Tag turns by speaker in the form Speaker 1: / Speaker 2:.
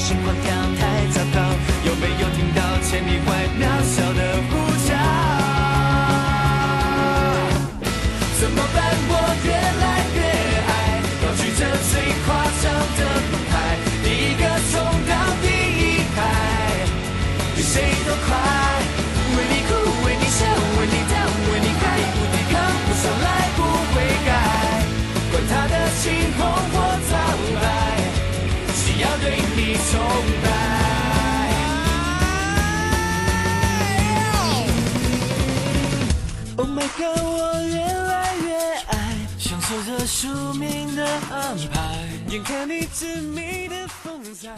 Speaker 1: 心慌跳太糟糕，有没有听到千里外渺小的呼叫？怎么办？我越来越爱，高举着最夸张的澎湃，第一个冲到第一排，比谁都快。为你哭，为你笑，为你跳，为你嗨，不抵抗，不上来，不悔改。管他的青红或皂白，只要对你崇拜。Oh my god， 我越来越爱，享受着宿命的安排，眼看你致命的风采。